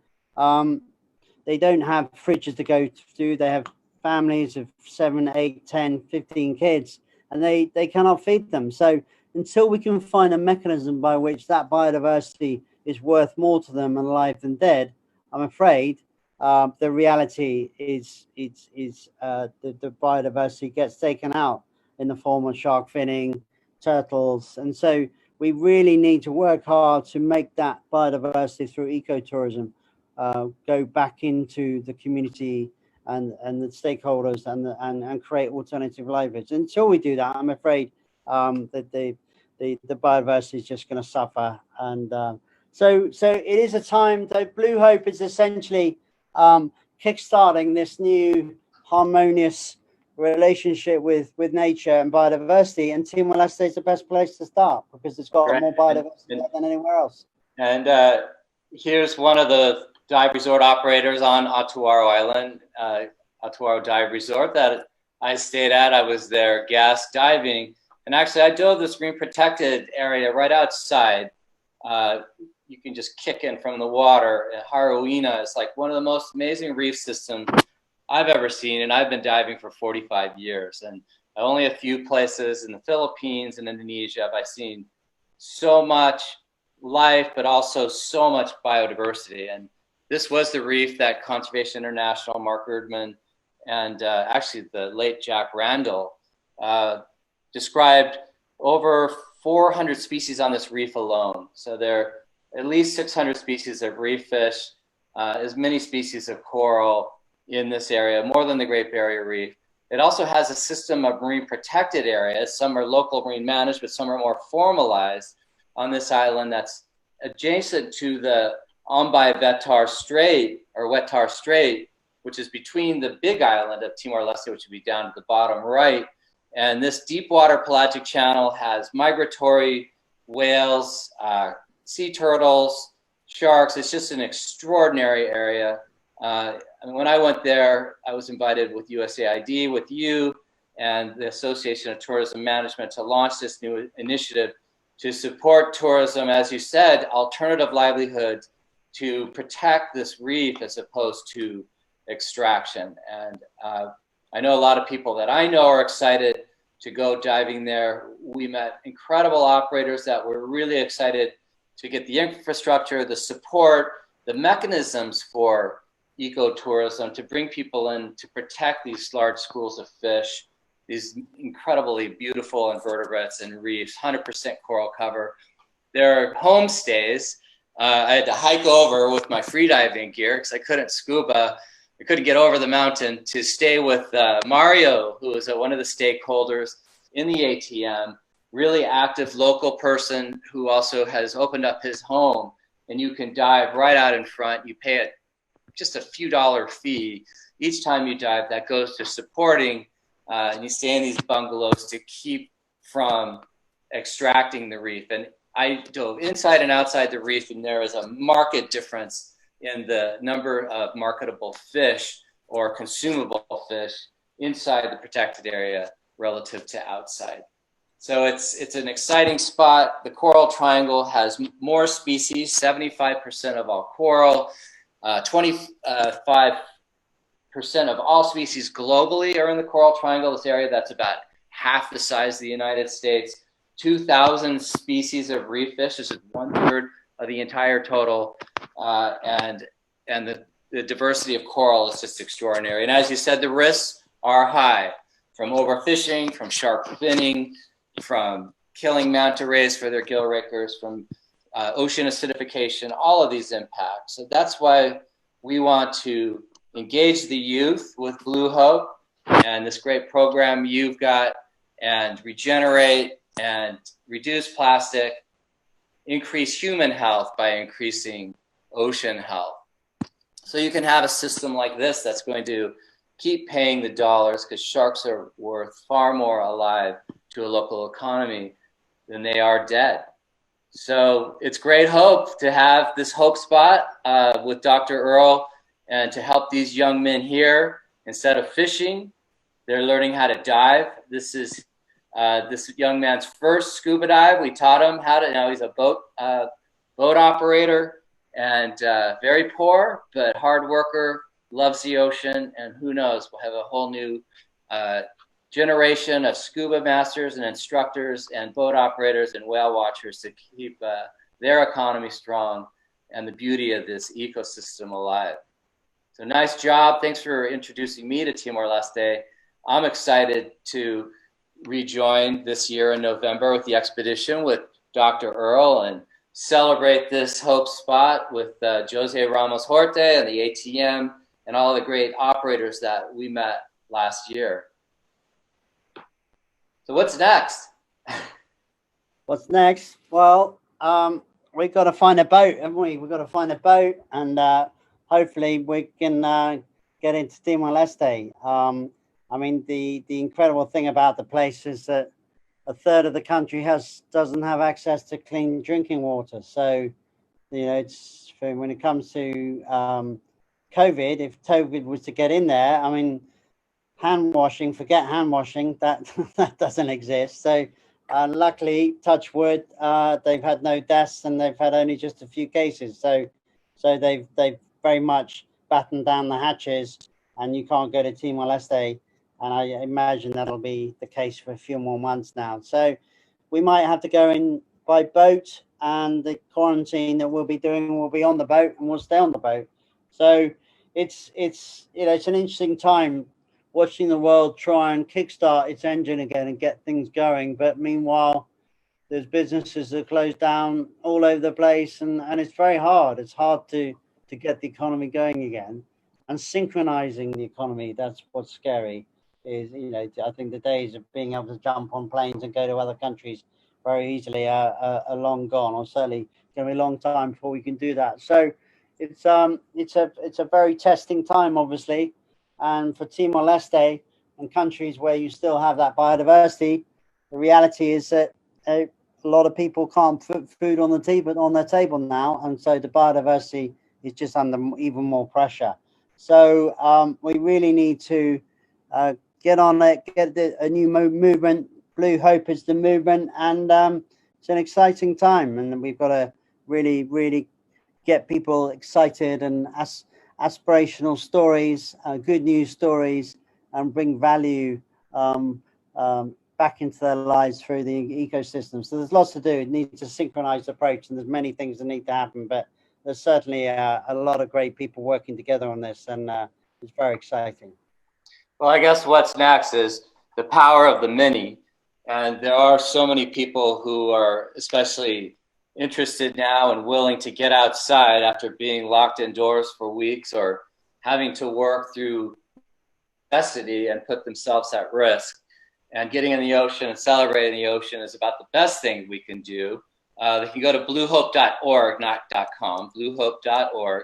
they don't have fridges to go to. They have families of 7, 8, 10, 15 kids, and they cannot feed them. So until we can find a mechanism by which that biodiversity is worth more to them alive than dead, I'm afraid the reality is the biodiversity gets taken out in the form of shark finning, turtles. And so we really need to work hard to make that biodiversity through ecotourism go back into the community and the stakeholders and create alternative livelihoods. Until we do that, I'm afraid that the biodiversity is just going to suffer. And so it is a time that Blu Hope is essentially kickstarting this new harmonious relationship with nature and biodiversity, and Timor Leste is the best place to start because it's got more biodiversity than anywhere else. And here's one of the dive resort operators on Atuaro Island, Atuaro Dive Resort that I stayed at. I was their guest diving, and actually I dove this marine protected area right outside. You can just kick in from the water. Haruina is like one of the most amazing reef systems I've ever seen, and I've been diving for 45 years. And only a few places in the Philippines and Indonesia have I seen so much life, but also so much biodiversity. And this was the reef that Conservation International, Mark Erdman, and actually the late Jack Randall described over 400 species on this reef alone. So there are at least 600 species of reef fish, as many species of coral in this area, more than the Great Barrier Reef. It also has a system of marine protected areas. Some are local marine managed, but some are more formalized on this island that's adjacent to the Wetar Strait, which is between the big island of Timor-Leste, which would be down at the bottom right. And this deep water pelagic channel has migratory whales, sea turtles, sharks. It's just an extraordinary area. When I went there, I was invited with USAID, with you, and the Association of Tourism Management to launch this new initiative to support tourism, as you said, alternative livelihoods to protect this reef as opposed to extraction. And I know a lot of people that I know are excited to go diving there. We met incredible operators that were really excited to get the infrastructure, the support, the mechanisms for ecotourism to bring people in to protect these large schools of fish, these incredibly beautiful invertebrates and reefs, 100% coral cover. There are homestays I had to hike over with my freediving gear because I couldn't scuba. I couldn't get over the mountain to stay with Mario, who is one of the stakeholders in the ATM, really active local person who also has opened up his home, and you can dive right out in front. You pay just a few dollar fee each time you dive. That goes to supporting, and you stay in these bungalows to keep from extracting the reef. And I dove inside and outside the reef, and there is a marked difference in the number of marketable fish or consumable fish inside the protected area relative to outside. So it's an exciting spot. The Coral Triangle has more species, 75% of all coral, 25% of all species globally are in the Coral Triangle. This area, that's about half the size of the United States. 2,000 species of reef fish. This is 1/3 of the entire total, and the diversity of coral is just extraordinary. And as you said, the risks are high, from overfishing, from shark finning, from killing manta rays for their gill rakers, from ocean acidification, all of these impacts. So that's why we want to engage the youth with Blu Hope and this great program you've got, and regenerate and reduce plastic, increase human health by increasing ocean health. So you can have a system like this that's going to keep paying the dollars, because sharks are worth far more alive to a local economy than they are dead. So it's great hope to have this Hope Spot with Dr. Earl, and to help these young men here. Instead of fishing, they're learning how to dive. This is this young man's first scuba dive. We taught him how to. Now he's a boat operator, and very poor but hard worker. Loves the ocean, and who knows, we'll have a whole new generation of scuba masters and instructors and boat operators and whale watchers to keep their economy strong and the beauty of this ecosystem alive. So nice job. Thanks for introducing me to Timor Leste. I'm excited to rejoin this year in November with the expedition with Dr. Earl and celebrate this Hope Spot with Jose Ramos Horte and the ATM and all the great operators that we met last year. So what's next? What's next? Well, we've got to find a boat, haven't we? We've got to find a boat, and hopefully we can get into Timor Leste. I mean, the incredible thing about the place is that 1/3 of the country doesn't have access to clean drinking water. So, you know, it's when it comes to COVID, if COVID was to get in there, I mean, hand washing, forget hand washing, that doesn't exist. So luckily, touch wood, they've had no deaths, and they've had only just a few cases. So they've very much battened down the hatches, and you can't go to Timor Leste. And I imagine that'll be the case for a few more months now. So we might have to go in by boat, and the quarantine that we'll be doing will be on the boat, and we'll stay on the boat. So it's you know, it's an interesting time watching the world try and kickstart its engine again and get things going. But meanwhile, there's businesses that close down all over the place, and it's very hard. It's hard to get the economy going again, and synchronizing the economy. That's what's scary. Is, you know, I think the days of being able to jump on planes and go to other countries very easily are long gone, or certainly going to be a long time before we can do that. So it's a very testing time, obviously, and for Timor Leste and countries where you still have that biodiversity, the reality is that a lot of people can't put food on their table now, and so the biodiversity is just under even more pressure. So we really need to get on it, get a new movement. Blu Hope is the movement, and it's an exciting time, and we've got to really get people excited and aspirational stories, good news stories, and bring value back into their lives through the ecosystem. So there's lots to do. It needs a synchronized approach, and there's many things that need to happen, but there's certainly a lot of great people working together on this, and it's very exciting. Well, I guess what's next is the power of the many. And there are so many people who are especially interested now and willing to get outside after being locked indoors for weeks or having to work through necessity and put themselves at risk. And getting in the ocean and celebrating the ocean is about the best thing we can do. They can go to bluhope.org, not .com, bluhope.org.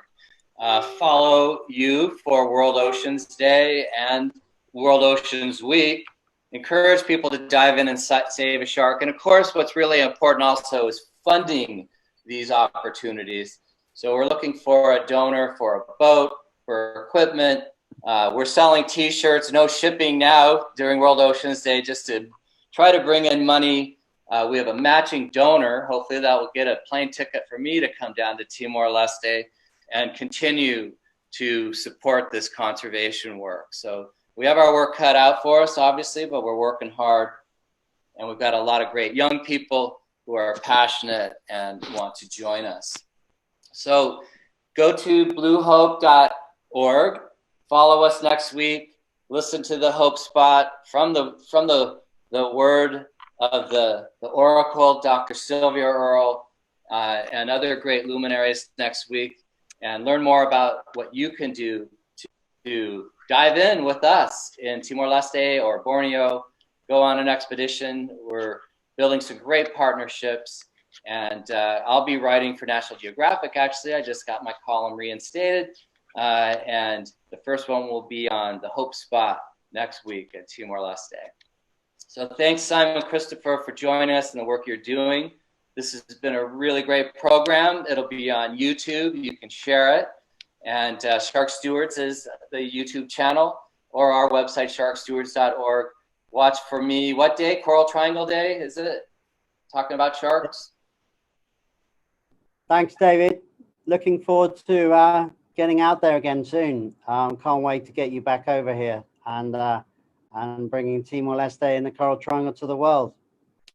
Follow you for World Oceans Day and World Oceans Week. Encourage people to dive in and save a shark. And of course, what's really important also is funding these opportunities. So we're looking for a donor for a boat, for equipment. We're selling t-shirts, no shipping now during World Oceans Day, just to try to bring in money. We have a matching donor. Hopefully that will get a plane ticket for me to come down to Timor Leste and continue to support this conservation work. So we have our work cut out for us, obviously, but we're working hard. And we've got a lot of great young people who are passionate and want to join us. So go to bluhope.org. Follow us next week. Listen to the Hope Spot from the word of the Oracle, Dr. Sylvia Earle, and other great luminaries next week, and learn more about what you can do to dive in with us in Timor-Leste or Borneo. Go on an expedition. We're building some great partnerships, and I'll be writing for National Geographic, actually. I just got my column reinstated. And the first one will be on the Hope Spot next week at Timor-Leste. So thanks, Simon Christopher, for joining us and the work you're doing. This has been a really great program. It'll be on YouTube. You can share it. And Shark Stewards is the YouTube channel, or our website, sharkstewards.org. Watch for me. What day? Coral Triangle Day, is it? Talking about sharks? Thanks, David. Looking forward to getting out there again soon. Can't wait to get you back over here and bringing Timor-Leste and the Coral Triangle to the world.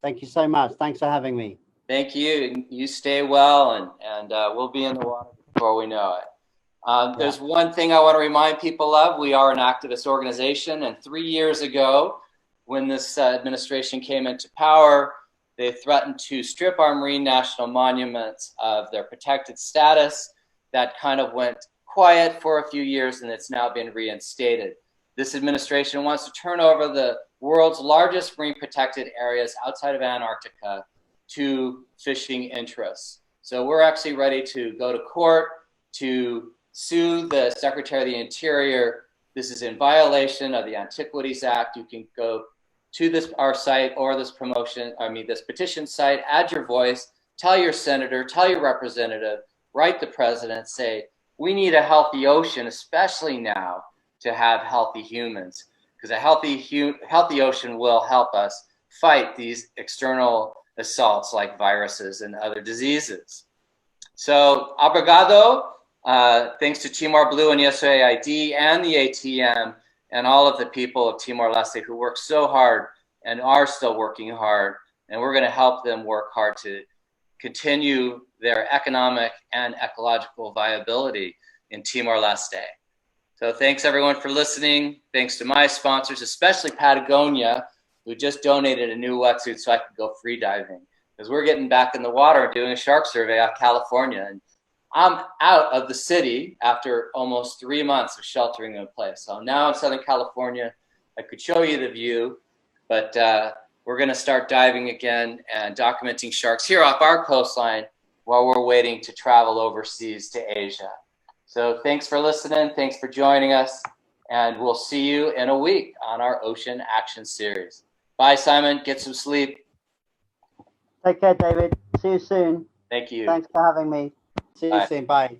Thank you so much. Thanks for having me. Thank you. You stay well, and we'll be in the water before we know it. There's one thing I want to remind people of. We are an activist organization, and 3 years ago, when this administration came into power, they threatened to strip our marine national monuments of their protected status. That kind of went quiet for a few years, and it's now been reinstated. This administration wants to turn over the world's largest marine protected areas outside of Antarctica to fishing interests. So we're actually ready to go to court to sue the Secretary of the Interior. This is in violation of the Antiquities Act. You can go to our site or this petition site, add your voice, tell your senator, tell your representative, write the president, say, we need a healthy ocean, especially now, to have healthy humans, because a healthy ocean will help us fight these external assaults like viruses and other diseases. So, obrigado. Thanks to Timor Blue and USAID and the ATM and all of the people of Timor-Leste who work so hard and are still working hard. And we're going to help them work hard to continue their economic and ecological viability in Timor-Leste. So thanks everyone for listening. Thanks to my sponsors, especially Patagonia, who just donated a new wetsuit so I could go free diving, because we're getting back in the water and doing a shark survey out of California. And I'm out of the city after almost 3 months of sheltering in place. So now in Southern California, I could show you the view, but we're going to start diving again and documenting sharks here off our coastline while we're waiting to travel overseas to Asia. So thanks for listening. Thanks for joining us. And we'll see you in a week on our Ocean Action Series. Bye, Simon. Get some sleep. Take care, David. See you soon. Thank you. Thanks for having me. See you soon. Bye.